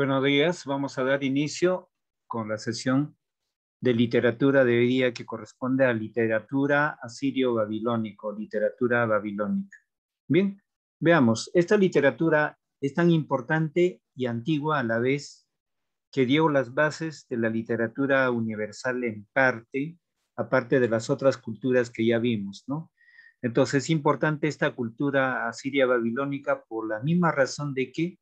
Buenos días, vamos a dar inicio con la sesión de literatura de hoy día que corresponde a literatura asirio-babilónico, literatura babilónica. Bien, veamos, esta literatura es tan importante y antigua a la vez que dio las bases de la literatura universal en parte, aparte de las otras culturas que ya vimos, ¿no? Entonces es importante esta cultura asiria-babilónica por la misma razón de que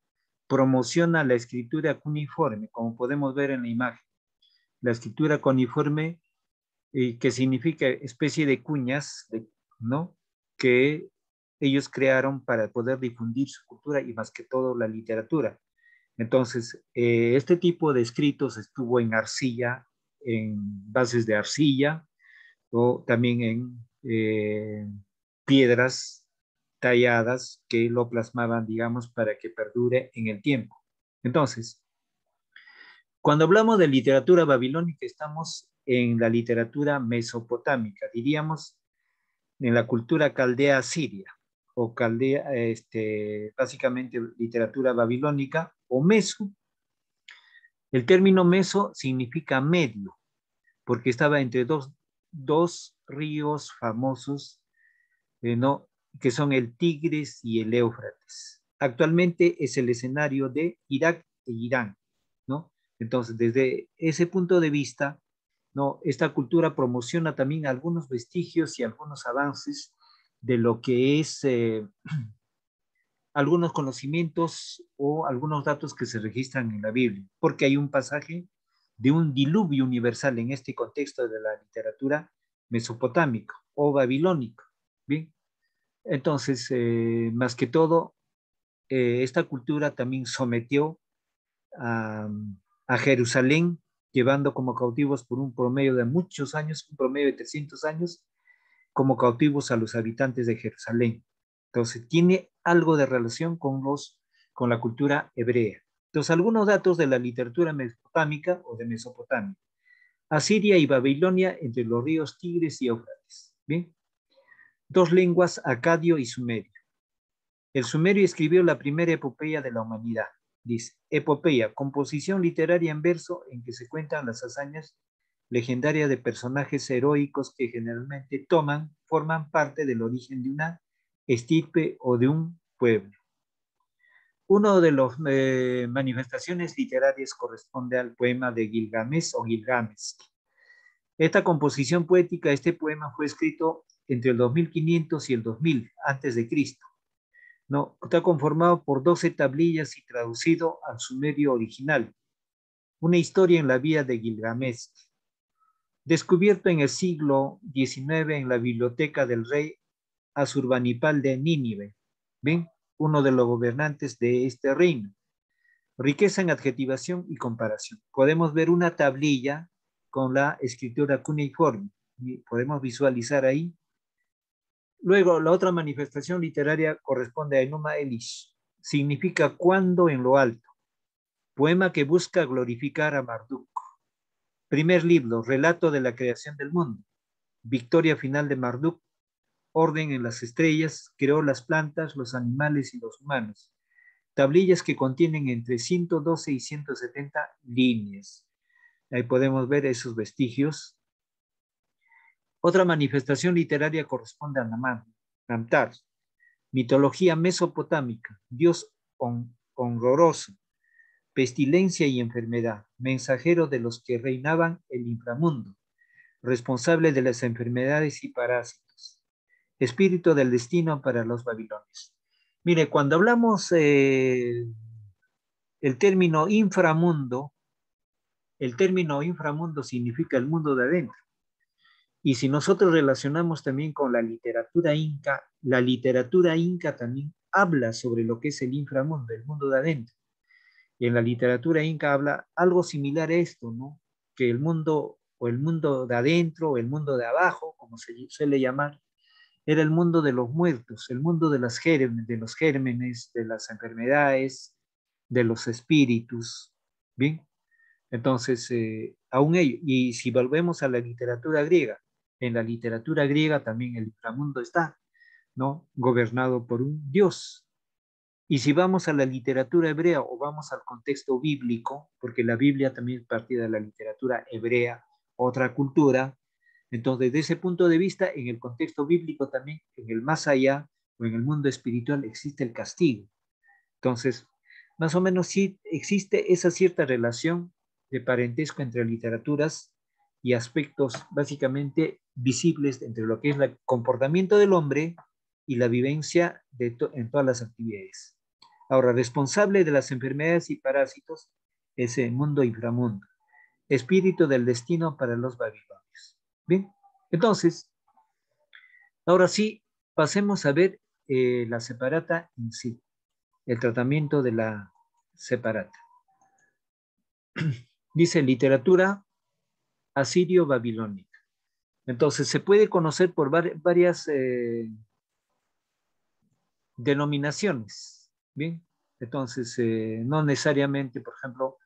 promociona la escritura cuneiforme, como podemos ver en la imagen. La escritura cuneiforme, que significa especie de cuñas, ¿no? Que ellos crearon para poder difundir su cultura y más que todo la literatura. Entonces, este tipo de escritos estuvo en arcilla, en bases de arcilla o también en piedras talladas que lo plasmaban, digamos, para que perdure en el tiempo. Entonces, cuando hablamos de literatura babilónica, estamos en la literatura mesopotámica, diríamos en la cultura caldea siria, o caldea, básicamente literatura babilónica, o meso. El término meso significa medio, porque estaba entre dos ríos famosos, ¿no? Que son el Tigris y el Éufrates. Actualmente es el escenario de Irak e Irán, ¿no? Entonces, desde ese punto de vista, ¿no? Esta cultura promociona también algunos vestigios y algunos avances de lo que es algunos conocimientos o algunos datos que se registran en la Biblia, porque hay un pasaje de un diluvio universal en este contexto de la literatura mesopotámica o babilónica. Bien, entonces, más que todo, esta cultura también sometió a, a Jerusalén, llevando como cautivos por un promedio de muchos años, un promedio de 300 años, como cautivos a los habitantes de Jerusalén. Entonces, tiene algo de relación con la cultura hebrea. Entonces, algunos datos de la literatura mesopotámica o de Mesopotamia. Asiria y Babilonia entre los ríos Tigris y Éufrates. Bien. Dos lenguas, acadio y sumerio. El sumerio escribió la primera epopeya de la humanidad. Dice, epopeya, composición literaria en verso en que se cuentan las hazañas legendarias de personajes heroicos que generalmente forman parte del origen de una estirpe o de un pueblo. Una de las manifestaciones literarias corresponde al poema de Gilgamesh o Gilgamesh. Esta composición poética, este poema fue escrito entre el 2500 y el 2000 antes de Cristo. ¿No? Está conformado por 12 tablillas y traducido al sumerio original. Una historia en la vida de Gilgamesh. Descubierto en el siglo XIX en la biblioteca del rey Asurbanipal de Nínive. ¿Ven? Uno de los gobernantes de este reino. Riqueza en adjetivación y comparación. Podemos ver una tablilla con la escritura cuneiforme. Podemos visualizar ahí. Luego, la otra manifestación literaria corresponde a Enuma Elish. Significa cuando en lo alto. Poema que busca glorificar a Marduk. Primer libro, relato de la creación del mundo. Victoria final de Marduk. Orden en las estrellas. Creó las plantas, los animales y los humanos. Tablillas que contienen entre 112 y 170 líneas. Ahí podemos ver esos vestigios. Otra manifestación literaria corresponde a Namtar. Mitología mesopotámica, Dios horroroso, pestilencia y enfermedad, mensajero de los que reinaban el inframundo, responsable de las enfermedades y parásitos, espíritu del destino para los babilonios. Mire, cuando hablamos el término inframundo significa el mundo de adentro. Y si nosotros relacionamos también con la literatura inca también habla sobre lo que es el inframundo, el mundo de adentro. Y en la literatura inca habla algo similar a esto, ¿no? Que el mundo, o el mundo de adentro, o el mundo de abajo, como se suele llamar, era el mundo de los muertos, el mundo de los gérmenes, de las enfermedades, de los espíritus. Bien, entonces, aún ello, y si volvemos a la literatura griega, en la literatura griega también el inframundo está, ¿no? Gobernado por un dios. Y si vamos a la literatura hebrea o vamos al contexto bíblico, porque la Biblia también es partida de la literatura hebrea, otra cultura, entonces desde ese punto de vista, en el contexto bíblico también, en el más allá o en el mundo espiritual existe el castigo. Entonces, más o menos sí existe esa cierta relación de parentesco entre literaturas y aspectos básicamente visibles entre lo que es el comportamiento del hombre y la vivencia en todas las actividades. Ahora, responsable de las enfermedades y parásitos es el mundo inframundo, espíritu del destino para los babilonios. Bien, entonces, ahora sí, pasemos a ver la separata en sí, el tratamiento de la separata. Dice literatura asirio-babilónica. Entonces, se puede conocer por varias denominaciones. Bien, entonces, no necesariamente, por ejemplo,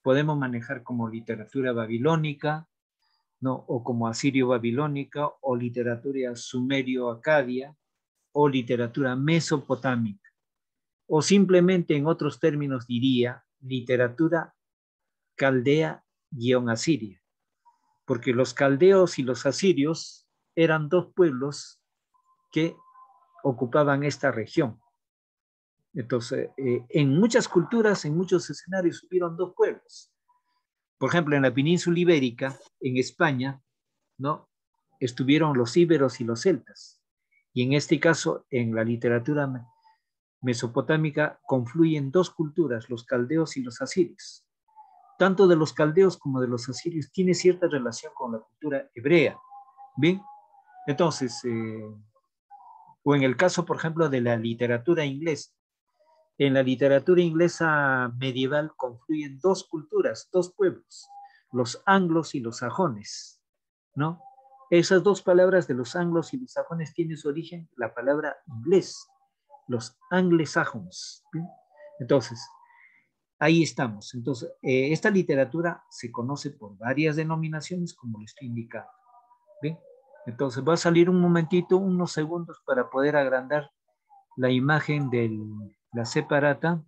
podemos manejar como literatura babilónica, ¿no? O como asirio-babilónica, o literatura sumerio-acadia, o literatura mesopotámica, o simplemente en otros términos diría literatura caldea-asiria, porque los caldeos y los asirios eran dos pueblos que ocupaban esta región. Entonces, en muchas culturas, en muchos escenarios, hubieron dos pueblos. Por ejemplo, en la península ibérica, en España, ¿no? Estuvieron los íberos y los celtas. Y en este caso, en la literatura mesopotámica, confluyen dos culturas, los caldeos y los asirios. Tanto de los caldeos como de los asirios tiene cierta relación con la cultura hebrea. Bien, entonces, o en el caso, por ejemplo, de la literatura inglesa. En la literatura inglesa medieval confluyen dos culturas, dos pueblos, los anglos y los sajones, ¿no? Esas dos palabras de los anglos y los sajones tienen su origen la palabra inglés, los anglo-sajones. Entonces, ahí estamos. Entonces, esta literatura se conoce por varias denominaciones, como lo estoy indicando. ¿Bien? Entonces, va a salir un momentito, unos segundos, para poder agrandar la imagen de la separata.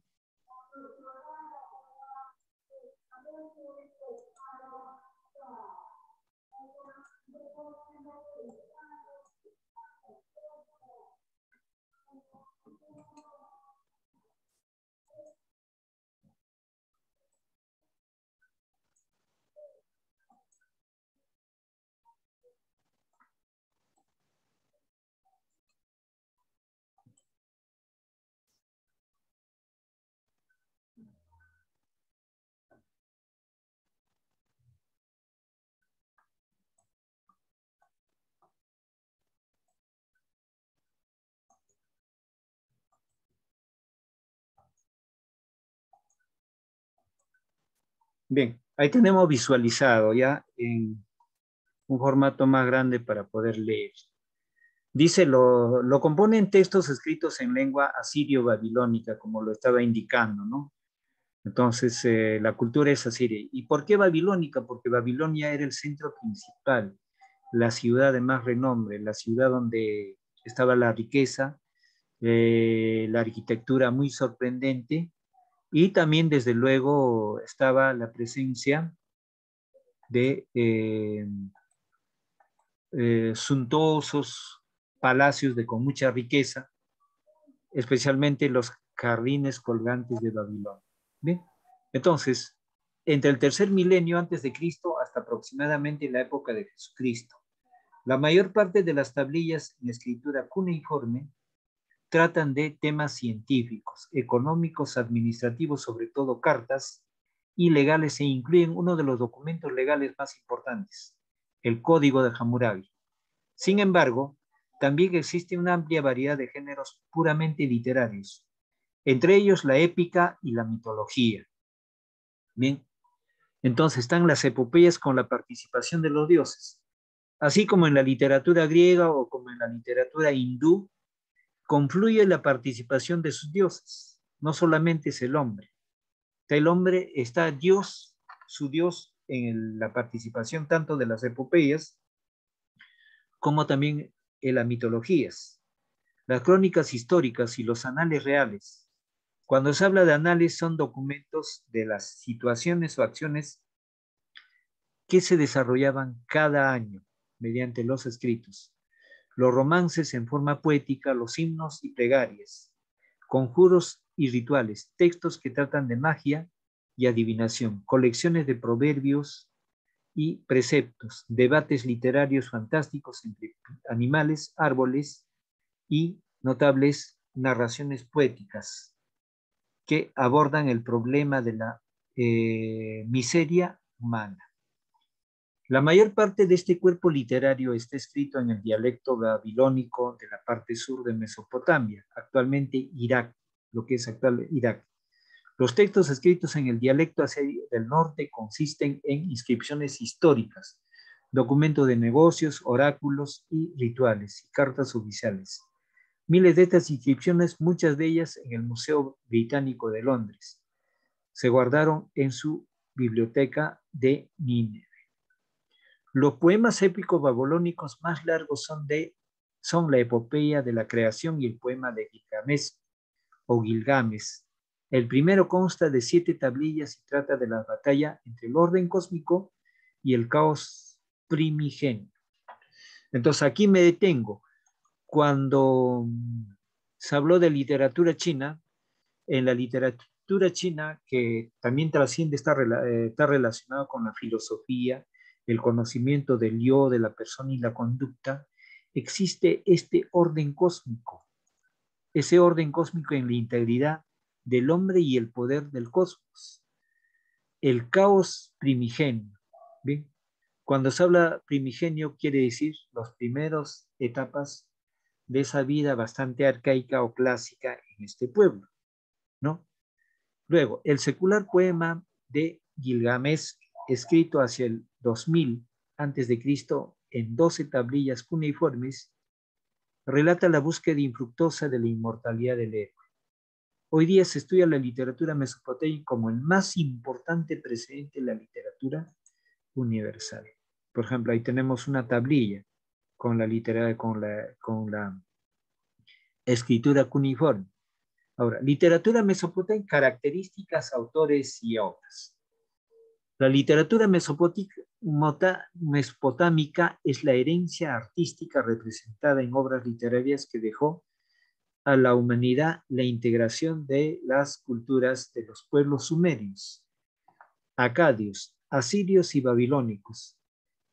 Bien, ahí tenemos visualizado ya en un formato más grande para poder leer. Dice, lo componen textos escritos en lengua asirio-babilónica, como lo estaba indicando, ¿no? Entonces, la cultura es asiria. ¿Y por qué babilónica? Porque Babilonia era el centro principal, la ciudad de más renombre, la ciudad donde estaba la riqueza, la arquitectura muy sorprendente, y también, desde luego, estaba la presencia de suntuosos palacios con mucha riqueza, especialmente los jardines colgantes de Babilonia. Bien, entonces, entre el tercer milenio antes de Cristo hasta aproximadamente la época de Jesucristo, la mayor parte de las tablillas en escritura cuneiforme tratan de temas científicos, económicos, administrativos, sobre todo cartas, y legales, e incluyen uno de los documentos legales más importantes, el Código de Hammurabi. Sin embargo, también existe una amplia variedad de géneros puramente literarios, entre ellos la épica y la mitología. Bien, entonces están las epopeyas con la participación de los dioses, así como en la literatura griega o como en la literatura hindú, confluye la participación de sus dioses. No solamente es el hombre. El hombre está Dios, su Dios, en la participación tanto de las epopeyas como también en las mitologías. Las crónicas históricas y los anales reales Cuando se habla de anales, son documentos de las situaciones o acciones que se desarrollaban cada año mediante los escritos. Los romances en forma poética, los himnos y plegarias, conjuros y rituales, textos que tratan de magia y adivinación, colecciones de proverbios y preceptos, debates literarios fantásticos entre animales, árboles y notables narraciones poéticas que abordan el problema de la miseria humana. La mayor parte de este cuerpo literario está escrito en el dialecto babilónico de la parte sur de Mesopotamia, actualmente Irak, lo que es actual Irak. Los textos escritos en el dialecto azerí del norte consisten en inscripciones históricas, documentos de negocios, oráculos y rituales, y cartas oficiales. Miles de estas inscripciones, muchas de ellas en el Museo Británico de Londres, se guardaron en su biblioteca de Nínive. Los poemas épicos babilónicos más largos son la epopeya de la creación y el poema de Gilgamesh o Gilgamesh. El primero consta de 7 tablillas y trata de la batalla entre el orden cósmico y el caos primigenio. Entonces aquí me detengo. Cuando se habló de literatura china, en la literatura china, que también trasciende, está relacionado con la filosofía, el conocimiento del yo, de la persona y la conducta, existe este orden cósmico, ese orden cósmico en la integridad del hombre y el poder del cosmos. El caos primigenio, ¿bien? Cuando se habla primigenio quiere decir las primeras etapas de esa vida bastante arcaica o clásica en este pueblo, ¿no? Luego, el secular poema de Gilgamesh, escrito hacia el 2000 a.C. en 12 tablillas cuneiformes, relata la búsqueda infructuosa de la inmortalidad del héroe. Hoy día se estudia la literatura mesopotámica como el más importante precedente de la literatura universal. Por ejemplo, ahí tenemos una tablilla con la escritura cuneiforme. Ahora, literatura mesopotámica, características, autores y obras. La literatura mesopotámica es la herencia artística representada en obras literarias que dejó a la humanidad la integración de las culturas de los pueblos sumerios, acadios, asirios y babilónicos,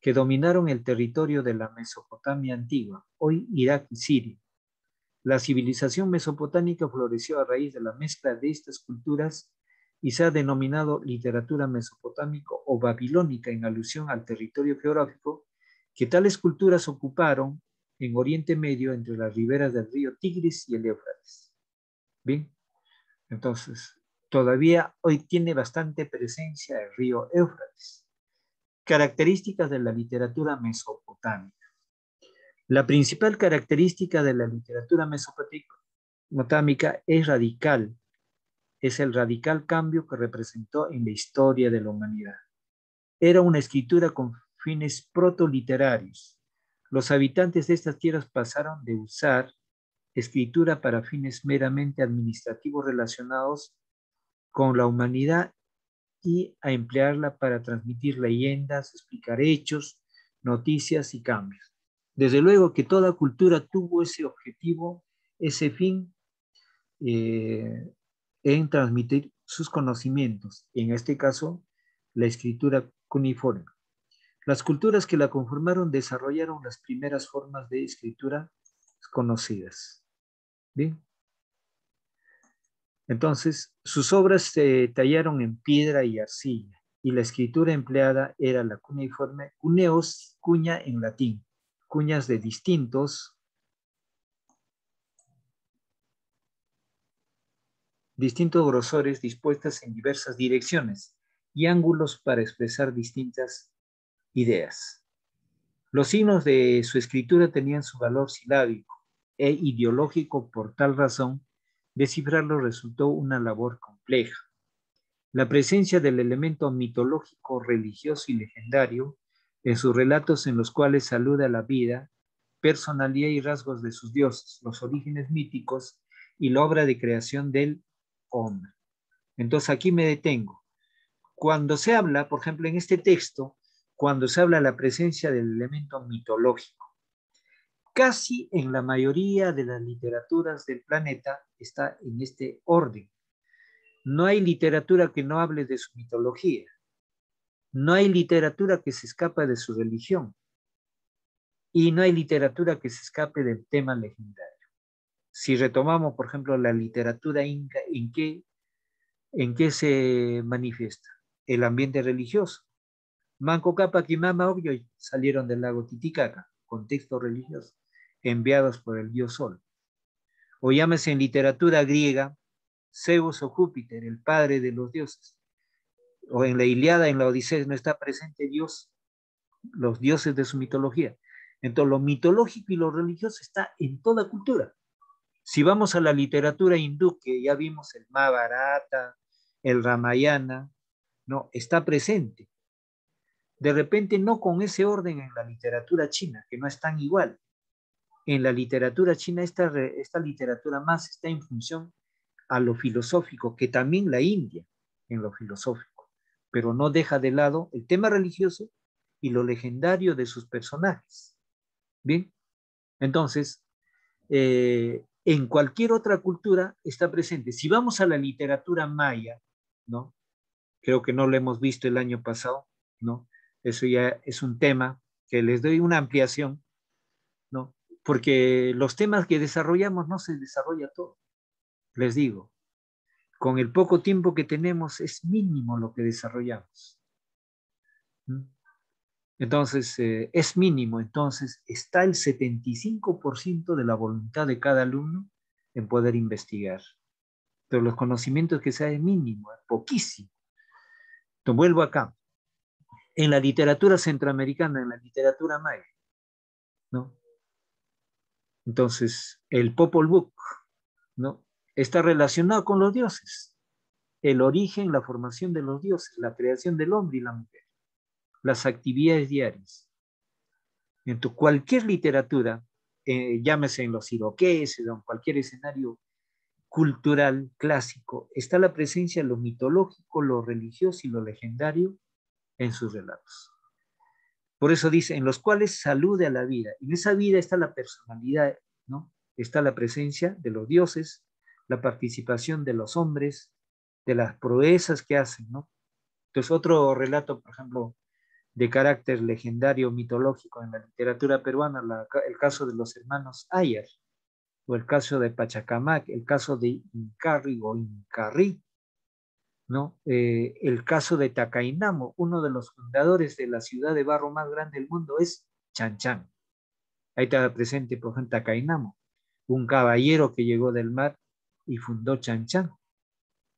que dominaron el territorio de la Mesopotamia antigua, hoy Irak y Siria. La civilización mesopotámica floreció a raíz de la mezcla de estas culturas y se ha denominado literatura mesopotámica o babilónica en alusión al territorio geográfico que tales culturas ocuparon en Oriente Medio entre las riberas del río Tigris y el Éufrates. Bien, entonces todavía hoy tiene bastante presencia el río Éufrates. Características de la literatura mesopotámica. La principal característica de la literatura mesopotámica es radical, es el radical cambio que representó en la historia de la humanidad. Era una escritura con fines protoliterarios. Los habitantes de estas tierras pasaron de usar escritura para fines meramente administrativos relacionados con la humanidad y a emplearla para transmitir leyendas, explicar hechos, noticias y cambios. Desde luego que toda cultura tuvo ese objetivo, ese fin, en transmitir sus conocimientos, en este caso, la escritura cuneiforme. Las culturas que la conformaron desarrollaron las primeras formas de escritura conocidas. ¿Bien? Entonces, sus obras se tallaron en piedra y arcilla, y la escritura empleada era la cuneiforme, cuneos, cuña en latín, cuñas de distintos grosores dispuestas en diversas direcciones y ángulos para expresar distintas ideas. Los signos de su escritura tenían su valor silábico e ideológico, por tal razón, descifrarlo resultó una labor compleja. La presencia del elemento mitológico, religioso y legendario en sus relatos en los cuales alude a la vida, personalidad y rasgos de sus dioses, los orígenes míticos y la obra de creación del hombre. Entonces aquí me detengo. Cuando se habla, por ejemplo, en este texto, cuando se habla de la presencia del elemento mitológico, casi en la mayoría de las literaturas del planeta está en este orden. No hay literatura que no hable de su mitología. No hay literatura que se escape de su religión. Y no hay literatura que se escape del tema legendario. Si retomamos, por ejemplo, la literatura inca, ¿en qué se manifiesta? El ambiente religioso. Manco Cápac y Mama Ocllo salieron del lago Titicaca, contexto religioso, enviados por el dios Sol. O llámese en literatura griega, Zeus o Júpiter, el padre de los dioses. O en la Ilíada, en la Odisea, no está presente Dios, los dioses de su mitología. Entonces, lo mitológico y lo religioso está en toda cultura. Si vamos a la literatura hindú, que ya vimos el Mahabharata, el Ramayana, no, está presente. De repente no con ese orden en la literatura china, que no es tan igual. En la literatura china esta literatura más está en función a lo filosófico, que también la India en lo filosófico, pero no deja de lado el tema religioso y lo legendario de sus personajes. Bien, entonces, en cualquier otra cultura está presente. Si vamos a la literatura maya, ¿no? Creo que no lo hemos visto el año pasado, ¿no? Eso ya es un tema que les doy una ampliación, ¿no? Porque los temas que desarrollamos no se desarrolla todo. Les digo, con el poco tiempo que tenemos es mínimo lo que desarrollamos. ¿Mm? Entonces, es mínimo. Entonces, está el 75% de la voluntad de cada alumno en poder investigar. Pero los conocimientos que sea es mínimo, es poquísimo. Entonces, vuelvo acá. En la literatura centroamericana, en la literatura maya, ¿no? Entonces, el Popol Vuh, ¿no? Está relacionado con los dioses. El origen, la formación de los dioses, la creación del hombre y la mujer, las actividades diarias. Entonces, cualquier literatura, llámese en los iroqueses o en cualquier escenario cultural clásico, está la presencia de lo mitológico, lo religioso y lo legendario en sus relatos. Por eso dice, en los cuales salude a la vida. En esa vida está la personalidad, ¿no? Está la presencia de los dioses, la participación de los hombres, de las proezas que hacen, ¿no? Entonces, otro relato, por ejemplo, de carácter legendario, mitológico en la literatura peruana, el caso de los hermanos Ayar, o el caso de Pachacamac, el caso de Incarri o Incarri, ¿no? El caso de Tacainamo, uno de los fundadores de la ciudad de barro más grande del mundo es Chan Chan. Ahí está presente, por ejemplo, Tacainamo, un caballero que llegó del mar y fundó Chan Chan,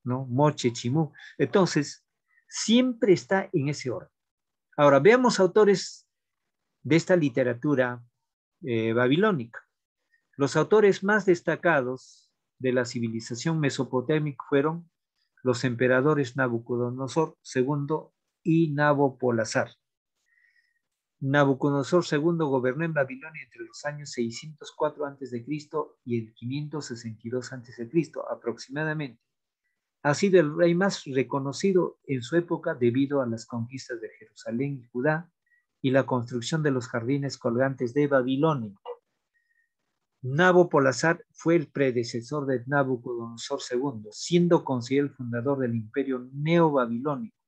¿no? Moche Chimú. Entonces, siempre está en ese orden. Ahora, veamos autores de esta literatura babilónica. Los autores más destacados de la civilización mesopotámica fueron los emperadores Nabucodonosor II y Nabopolassar. Nabucodonosor II gobernó en Babilonia entre los años 604 a.C. y el 562 a.C. aproximadamente. Ha sido el rey más reconocido en su época debido a las conquistas de Jerusalén y Judá y la construcción de los jardines colgantes de Babilonia. Nabopolassar fue el predecesor de Nabucodonosor II, siendo considerado el fundador del imperio neobabilónico.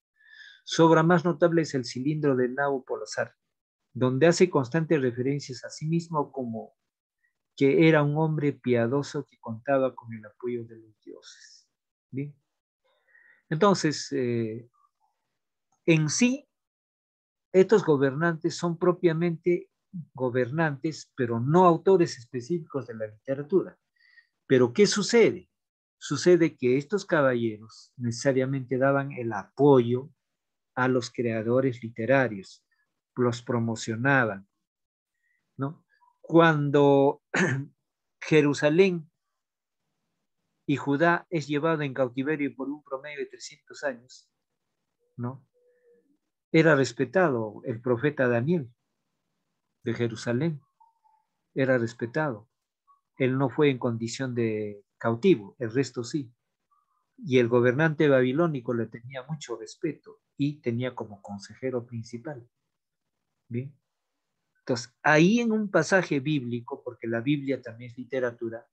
Su obra más notable es el cilindro de Nabopolassar, donde hace constantes referencias a sí mismo como que era un hombre piadoso que contaba con el apoyo de los dioses. ¿Bien? Entonces, en sí, estos gobernantes son propiamente gobernantes, pero no autores específicos de la literatura. Pero ¿qué sucede? Sucede que estos caballeros necesariamente daban el apoyo a los creadores literarios, los promocionaban, ¿no? Cuando Jerusalén y Judá es llevado en cautiverio por un promedio de 300 años, ¿no? Era respetado el profeta Daniel de Jerusalén, era respetado. Él no fue en condición de cautivo, el resto sí. y el gobernante babilónico le tenía mucho respeto y tenía como consejero principal. ¿Bien? Entonces, ahí en un pasaje bíblico, porque la Biblia también es literatura,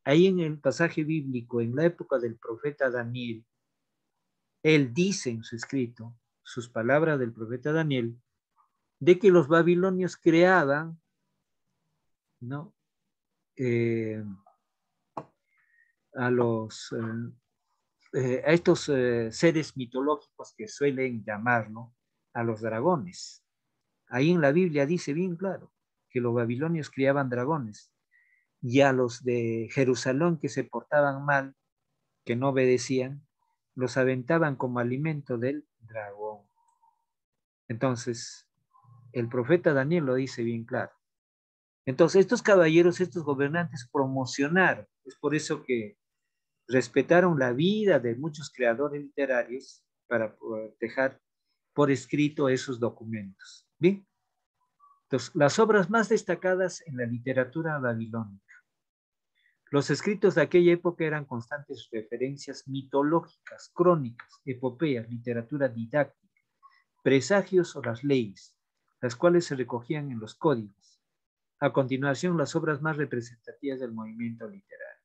ahí en el pasaje bíblico, en la época del profeta Daniel, él dice en su escrito, sus palabras del profeta Daniel, de que los babilonios creaban, ¿no? Eh, a los a estos seres mitológicos que suelen llamar, ¿no? A los dragones. Ahí en la Biblia dice bien claro que los babilonios criaban dragones y a los de Jerusalén que se portaban mal, que no obedecían, los aventaban como alimento del dragón. Entonces, el profeta Daniel lo dice bien claro. Entonces, estos caballeros, estos gobernantes promocionaron. Es por eso que respetaron la vida de muchos creadores literarios para dejar por escrito esos documentos. Bien, entonces, las obras más destacadas en la literatura babilónica. Los escritos de aquella época eran constantes referencias mitológicas, crónicas, epopeas, literatura didáctica, presagios o las leyes, las cuales se recogían en los códigos. A continuación, las obras más representativas del movimiento literario.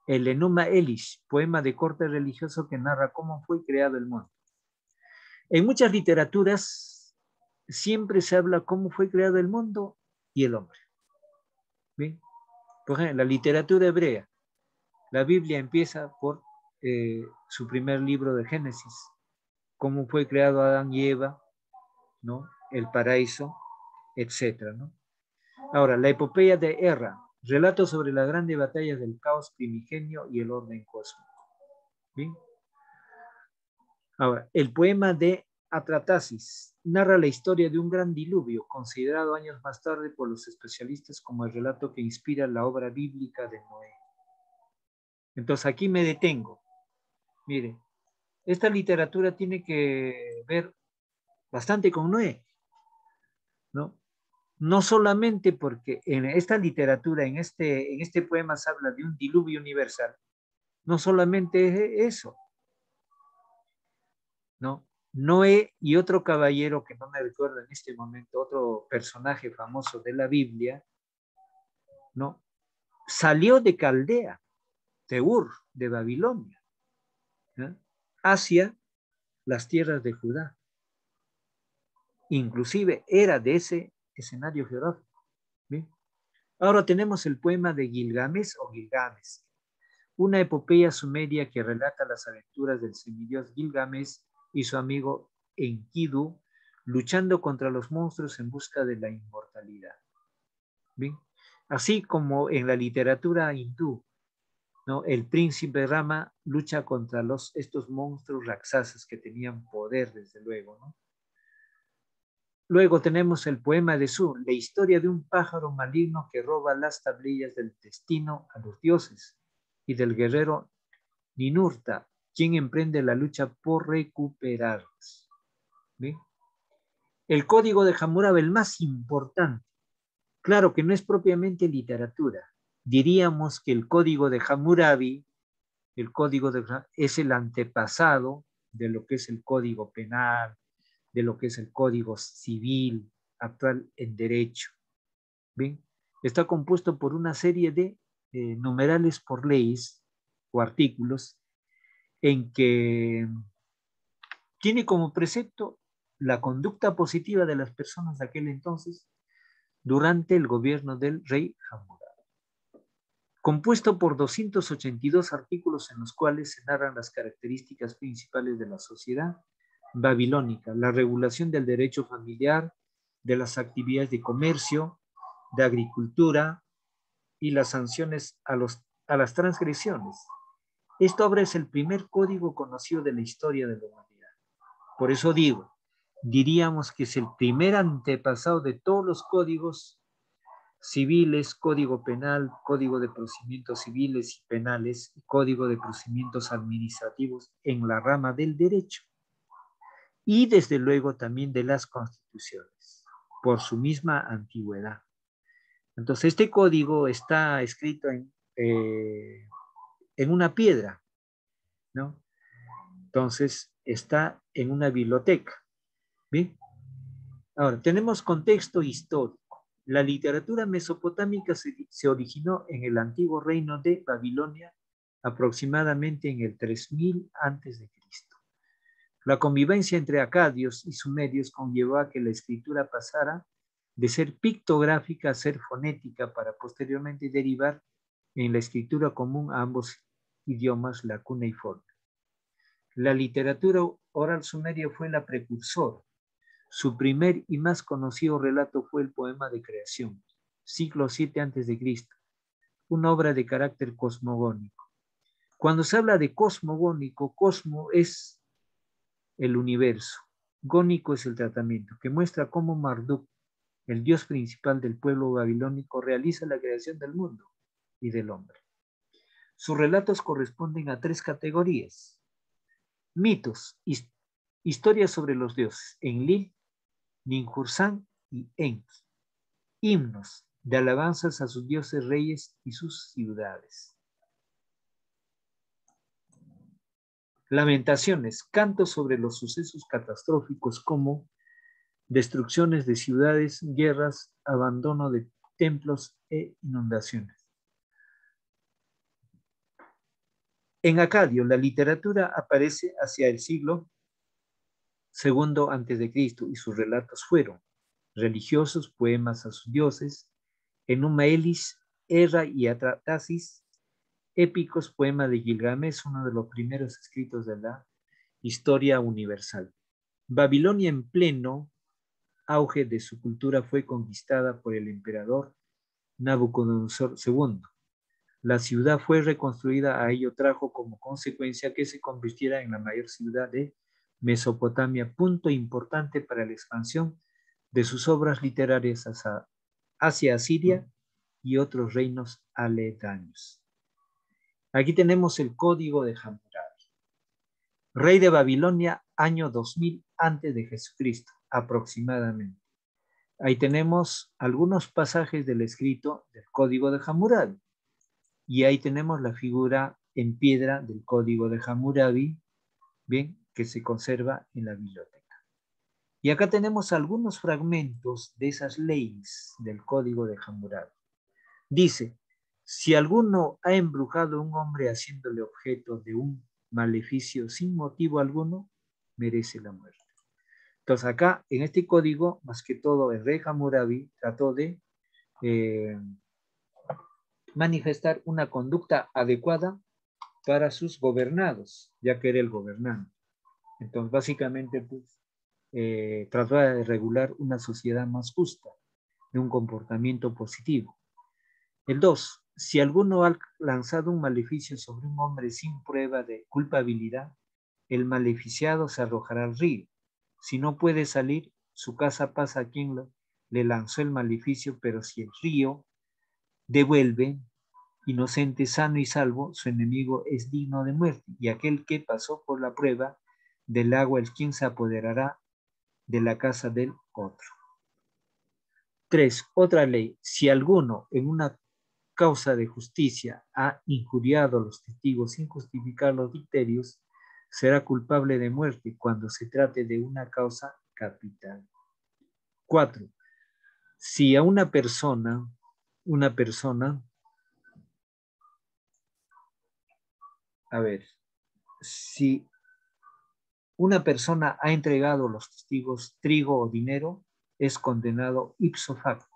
El Enuma Elish, poema de corte religioso que narra cómo fue creado el mundo. En muchas literaturas siempre se habla cómo fue creado el mundo y el hombre. ¿Bien? Por ejemplo, la literatura hebrea, la Biblia empieza por su primer libro de Génesis, cómo fue creado Adán y Eva, ¿no? El paraíso, etcétera, ¿no? Ahora, la epopeya de Erra, relato sobre las grandes batallas del caos primigenio y el orden cósmico. ¿Bien? Ahora, el poema de Atratasis narra la historia de un gran diluvio, considerado años más tarde por los especialistas como el relato que inspira la obra bíblica de Noé. Entonces aquí me detengo. Mire, esta literatura tiene que ver bastante con Noé, ¿no? No solamente porque en esta literatura, en este poema se habla de un diluvio universal, no solamente es eso, ¿no? Noé y otro caballero que no me recuerdo en este momento, otro personaje famoso de la Biblia, ¿no? Salió de Caldea, de Ur, de Babilonia, ¿no? Hacia las tierras de Judá. Inclusive era de ese escenario geográfico. ¿Bien? Ahora tenemos el poema de Gilgamesh o Gilgamesh, una epopeya sumeria que relata las aventuras del semidios Gilgamesh y su amigo Enkidu luchando contra los monstruos en busca de la inmortalidad. ¿Bien? Así como en la literatura hindú, ¿no? El príncipe Rama lucha contra estos monstruos raksasas que tenían poder, desde luego, ¿no? Luego tenemos el poema de Su, la historia de un pájaro maligno que roba las tablillas del destino a los dioses, y del guerrero Ninurta, quien emprende la lucha por recuperarlas. ¿Bien? El código de Hammurabi, el más importante. Claro que no es propiamente literatura. Diríamos que el código de Hammurabi, es el antepasado de lo que es el código penal, de lo que es el código civil actual en derecho. ¿Bien? Está compuesto por una serie de numerales por leyes o artículos en que tiene como precepto la conducta positiva de las personas de aquel entonces durante el gobierno del rey Hammurabi. Compuesto por 282 artículos en los cuales se narran las características principales de la sociedad babilónica, la regulación del derecho familiar, de las actividades de comercio, de agricultura y las sanciones a las transgresiones. Esta obra es el primer código conocido de la historia de la humanidad. Por eso diríamos que es el primer antepasado de todos los códigos civiles, código penal, código de procedimientos civiles y penales, código de procedimientos administrativos en la rama del derecho y desde luego también de las constituciones, por su misma antigüedad. Entonces este código está escrito en una piedra, ¿no? Entonces, está en una biblioteca. ¿Bien? Ahora, tenemos contexto histórico. La literatura mesopotámica se originó en el antiguo reino de Babilonia aproximadamente en el 3000 a.C. La convivencia entre acadios y sumerios conllevó a que la escritura pasara de ser pictográfica a ser fonética para posteriormente derivar en la escritura común a ambos idiomas, la cuneiforme. La literatura oral sumeria fue la precursora. Su primer y más conocido relato fue el poema de creación, siglo VII a.C., una obra de carácter cosmogónico. Cuando se habla de cosmogónico, cosmo es el universo, gónico es el tratamiento, que muestra cómo Marduk, el dios principal del pueblo babilónico, realiza la creación del mundo y del hombre. Sus relatos corresponden a tres categorías: mitos, historias sobre los dioses, Enlil, Ninhursag y Enki; himnos, de alabanzas a sus dioses, reyes y sus ciudades; lamentaciones, cantos sobre los sucesos catastróficos como destrucciones de ciudades, guerras, abandono de templos e inundaciones. En acadio, la literatura aparece hacia el siglo II a.C. y sus relatos fueron religiosos, poemas a sus dioses, Enuma Elis, Erra y Atrahasis, épicos, poema de Gilgamesh, uno de los primeros escritos de la historia universal. Babilonia, en pleno auge de su cultura, fue conquistada por el emperador Nabucodonosor II. La ciudad fue reconstruida, a ello trajo como consecuencia que se convirtiera en la mayor ciudad de Mesopotamia, punto importante para la expansión de sus obras literarias hacia Asiria y otros reinos aledaños. Aquí tenemos el código de Hammurabi. Rey de Babilonia, año 2000 antes de Jesucristo, aproximadamente. Ahí tenemos algunos pasajes del escrito del código de Hammurabi. Y ahí tenemos la figura en piedra del código de Hammurabi, bien, que se conserva en la biblioteca. Y acá tenemos algunos fragmentos de esas leyes del código de Hammurabi. Dice: si alguno ha embrujado a un hombre haciéndole objeto de un maleficio sin motivo alguno, merece la muerte. Entonces acá, en este código, más que todo, el rey Hammurabi trató de manifestar una conducta adecuada para sus gobernados, ya que era el gobernante. Entonces, básicamente, pues, trató de regular una sociedad más justa, de un comportamiento positivo. El 2. Si alguno ha lanzado un maleficio sobre un hombre sin prueba de culpabilidad, el maleficiado se arrojará al río. Si no puede salir, su casa pasa a quien le lanzó el maleficio, pero si el río devuelve, inocente, sano y salvo, su enemigo es digno de muerte, y aquel que pasó por la prueba del agua es quien se apoderará de la casa del otro. 3. Otra ley. Si alguno en una causa de justicia ha injuriado a los testigos sin justificar los criterios, será culpable de muerte cuando se trate de una causa capital. 4. Si a una persona, si una persona ha entregado a los testigos trigo o dinero, es condenado ipso facto.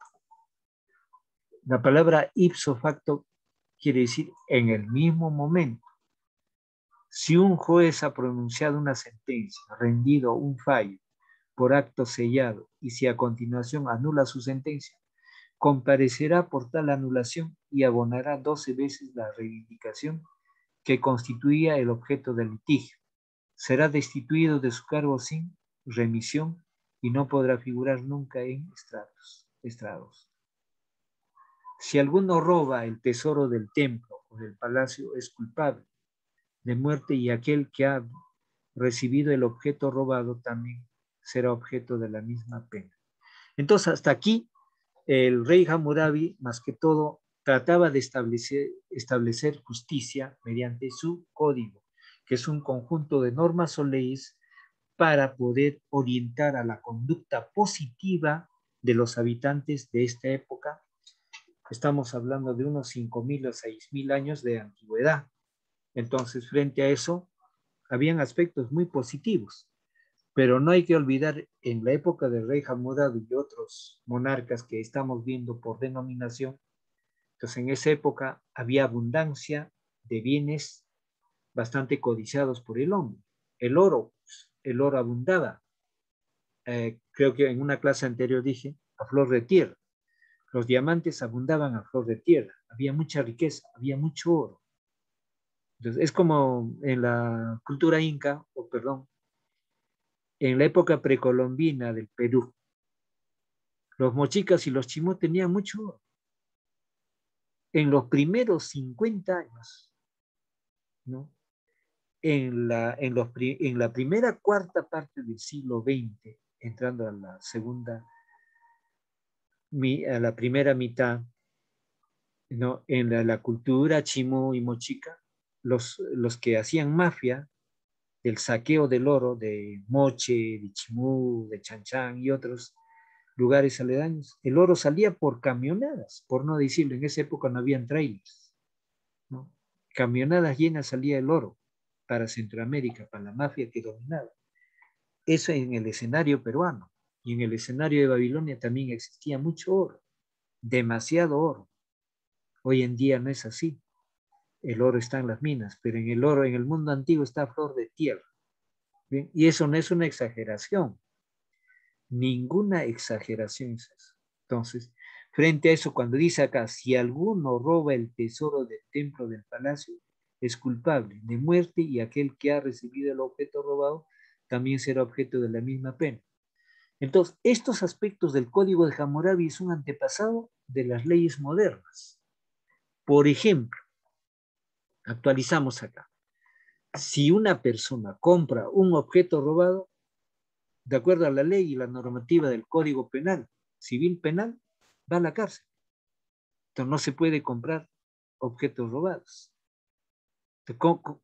La palabra ipso facto quiere decir en el mismo momento. Si un juez ha pronunciado una sentencia, rendido un fallo por acto sellado, y si a continuación anula su sentencia, comparecerá por tal anulación y abonará 12 veces la reivindicación que constituía el objeto del litigio. Será destituido de su cargo sin remisión y no podrá figurar nunca en estrados. Si alguno roba el tesoro del templo o del palacio, es culpable de muerte, y aquel que ha recibido el objeto robado también será objeto de la misma pena. Entonces, hasta aquí, el rey Hammurabi, más que todo, trataba de establecer justicia mediante su código. que es un conjunto de normas o leyes para poder orientar a la conducta positiva de los habitantes de esta época. Estamos hablando de unos 5.000 o 6.000 años de antigüedad. Entonces, frente a eso, habían aspectos muy positivos, pero no hay que olvidar en la época del rey Hammurabi y otros monarcas que estamos viendo por denominación, entonces en esa época había abundancia de bienes bastante codiciados por el hombre. El oro abundaba. Creo que en una clase anterior dije, a flor de tierra. Los diamantes abundaban a flor de tierra. Había mucha riqueza, había mucho oro. Entonces, es como en la cultura inca, o perdón, en la época precolombina del Perú, los mochicas y los chimú tenían mucho oro. En los primeros 50 años, ¿no? En la primera cuarta parte del siglo XX, entrando a la segunda, a la primera mitad, ¿no? En la cultura chimú y mochica, los que hacían mafia del saqueo del oro de Moche, de Chimú, de Chanchán y otros lugares aledaños, el oro salía por camionadas, por no decirlo, en esa época no habían trailers, ¿no? Camionadas llenas salía el oro para Centroamérica, para la mafia que dominaba. Eso en el escenario peruano. Y en el escenario de Babilonia también existía mucho oro, demasiado oro. Hoy en día no es así. El oro está en las minas, pero en el oro, en el mundo antiguo está a flor de tierra. ¿Bien? Y eso no es una exageración. Ninguna exageración es eso. Entonces, frente a eso, cuando dice acá, si alguno roba el tesoro del templo del palacio, es culpable de muerte y aquel que ha recibido el objeto robado también será objeto de la misma pena. Entonces, estos aspectos del Código de Hammurabi es un antepasado de las leyes modernas. Por ejemplo, actualizamos acá. Si una persona compra un objeto robado, de acuerdo a la ley y la normativa del Código Penal, Civil Penal, va a la cárcel. Entonces no se puede comprar objetos robados.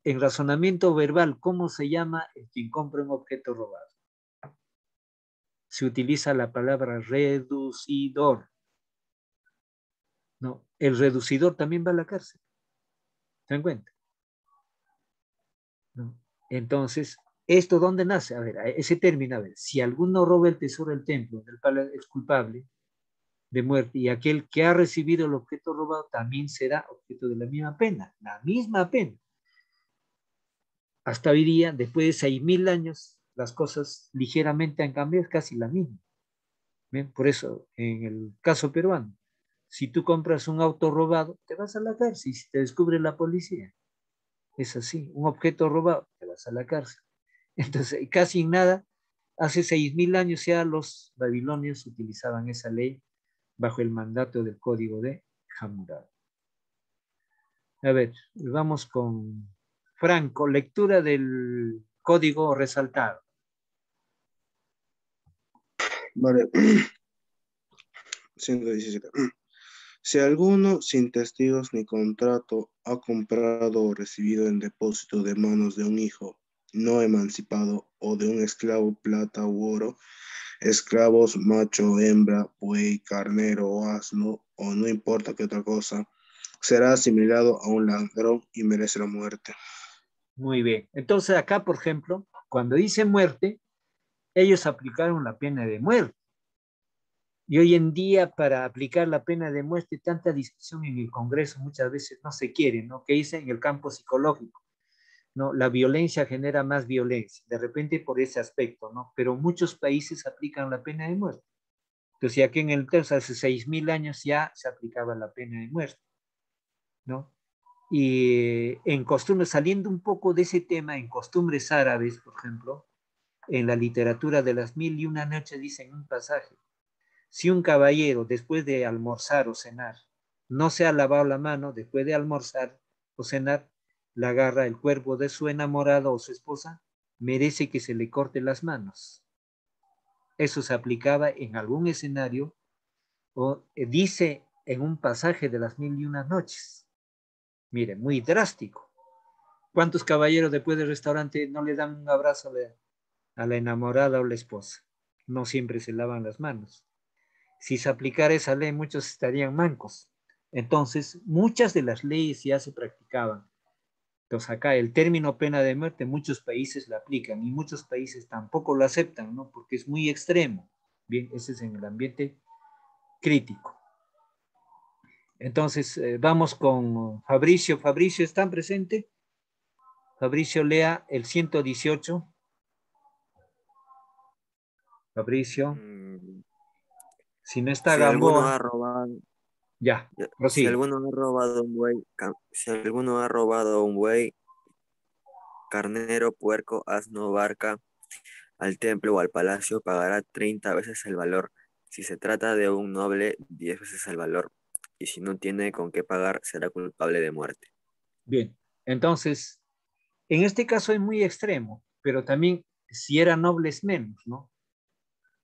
En razonamiento verbal, ¿cómo se llama el quien compra un objeto robado? Se utiliza la palabra reducidor. No, el reducidor también va a la cárcel. ¿Se dan cuenta? ¿No? Entonces, ¿esto dónde nace? A ver, ese término, a ver, si alguno roba el tesoro del templo, del palacio, es culpable de muerte, y aquel que ha recibido el objeto robado también será objeto de la misma pena. Hasta hoy día, después de 6.000 años, las cosas ligeramente han cambiado, es casi la misma. ¿Bien? Por eso, en el caso peruano, si tú compras un auto robado, te vas a la cárcel, si te descubre la policía. Es así, un objeto robado, te vas a la cárcel. Entonces, casi en nada, hace 6.000 años ya los babilonios utilizaban esa ley bajo el mandato del Código de Hammurabi. A ver, vamos con Franco, lectura del código resaltado. Vale. 117. Si alguno sin testigos ni contrato ha comprado o recibido en depósito de manos de un hijo no emancipado o de un esclavo plata u oro, esclavos, macho, hembra, buey, carnero o asno, o no importa qué otra cosa, será asimilado a un ladrón y merece la muerte. Muy bien. Entonces acá, por ejemplo, cuando dice muerte, ellos aplicaron la pena de muerte. Y hoy en día, para aplicar la pena de muerte, tanta discusión en el Congreso muchas veces no se quiere, ¿no? ¿Qué dice en el campo psicológico? ¿No? La violencia genera más violencia, de repente por ese aspecto, ¿no? Pero muchos países aplican la pena de muerte. Entonces, aquí en el Texas, hace 6.000 años ya se aplicaba la pena de muerte, ¿no? Y en costumbres, saliendo un poco de ese tema, en costumbres árabes, por ejemplo, en la literatura de las 1.001 noches dice en un pasaje, si un caballero después de almorzar o cenar no se ha lavado la mano después de almorzar o cenar, la agarra el cuerpo de su enamorado o su esposa, merece que se le corte las manos. Eso se aplicaba en algún escenario o dice en un pasaje de las 1.001 noches. Mire, muy drástico. ¿Cuántos caballeros después del restaurante no le dan un abrazo a la enamorada o la esposa? No siempre se lavan las manos. Si se aplicara esa ley, muchos estarían mancos. Entonces, muchas de las leyes ya se practicaban. Entonces, acá el término pena de muerte, muchos países la aplican y muchos países tampoco lo aceptan, ¿no? Porque es muy extremo. Bien, ese es en el ambiente crítico. Entonces, vamos con Fabricio. Fabricio, ¿están presente? Fabricio, lea el 118. Fabricio, Mm, si no está Si alguno Gamboa, ha robado, ya, si prosigue. alguno ha robado un buey, si alguno ha robado un buey, carnero, puerco, asno, barca, al templo o al palacio, pagará 30 veces el valor. Si se trata de un noble, 10 veces el valor. Y si no tiene con qué pagar, será culpable de muerte. Bien, entonces, en este caso es muy extremo, pero también si era noble es menos, ¿no?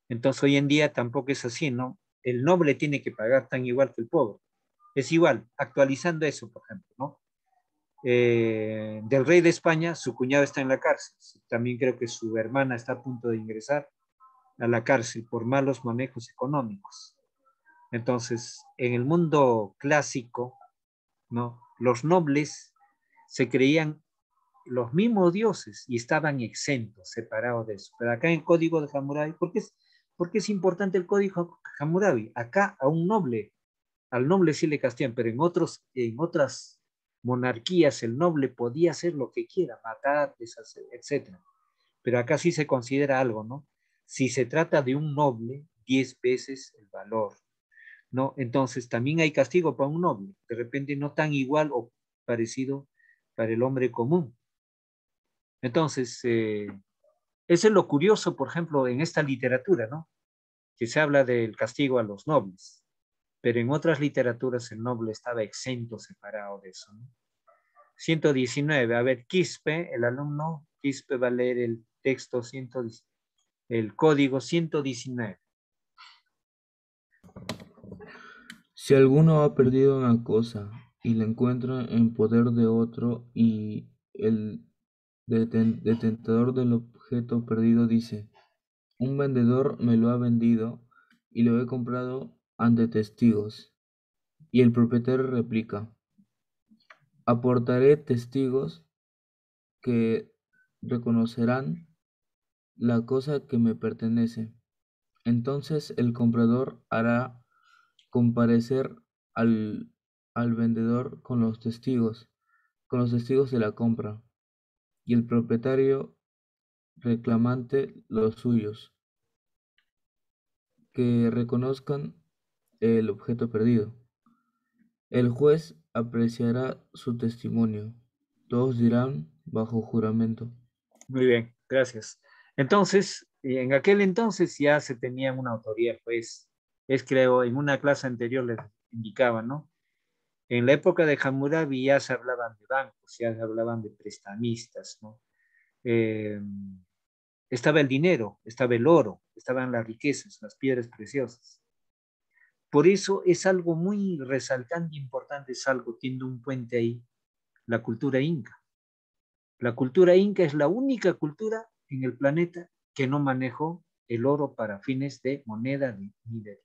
Entonces hoy en día tampoco es así, ¿no? El noble tiene que pagar tan igual que el pobre. Es igual, actualizando eso, por ejemplo, ¿no? Del rey de España, su cuñado está en la cárcel. También creo que su hermana está a punto de ingresar a la cárcel por malos manejos económicos. Entonces, en el mundo clásico, ¿no? Los nobles se creían los mismos dioses y estaban exentos, separados de eso. Pero acá en el código de Hammurabi, por qué es importante el código Hammurabi? Acá a un noble, al noble sí le castigan, pero en otras monarquías el noble podía hacer lo que quiera, matar, deshacer, etc. Pero acá sí se considera algo, ¿no? Si se trata de un noble, 10 veces el valor, ¿no? Entonces también hay castigo para un noble, de repente no tan igual o parecido para el hombre común. Entonces, eso es lo curioso, por ejemplo, en esta literatura, ¿no? Que se habla del castigo a los nobles, pero en otras literaturas el noble estaba exento, separado de eso, ¿no? 119, a ver, Quispe, el alumno, Quispe va a leer el texto, el código 119. Si alguno ha perdido una cosa y la encuentra en poder de otro y el detentor del objeto perdido dice, un vendedor me lo ha vendido y lo he comprado ante testigos, y el propietario replica, aportaré testigos que reconocerán la cosa que me pertenece. Entonces el comprador hará comparecer al, al vendedor con los testigos de la compra, y el propietario reclamante los suyos, que reconozcan el objeto perdido. El juez apreciará su testimonio. Todos dirán bajo juramento. Muy bien, gracias. Entonces, en aquel entonces ya se tenía una autoría, pues, es creo, en una clase anterior les indicaba, ¿no? En la época de Hammurabi ya se hablaban de bancos, ya se hablaban de prestamistas, ¿no? Eh, Estaba el dinero, estaba el oro, estaban las riquezas, las piedras preciosas. Por eso es algo muy resaltante, importante, es algo, tiene un puente ahí, la cultura inca. La cultura inca es la única cultura en el planeta que no manejó el oro para fines de moneda ni de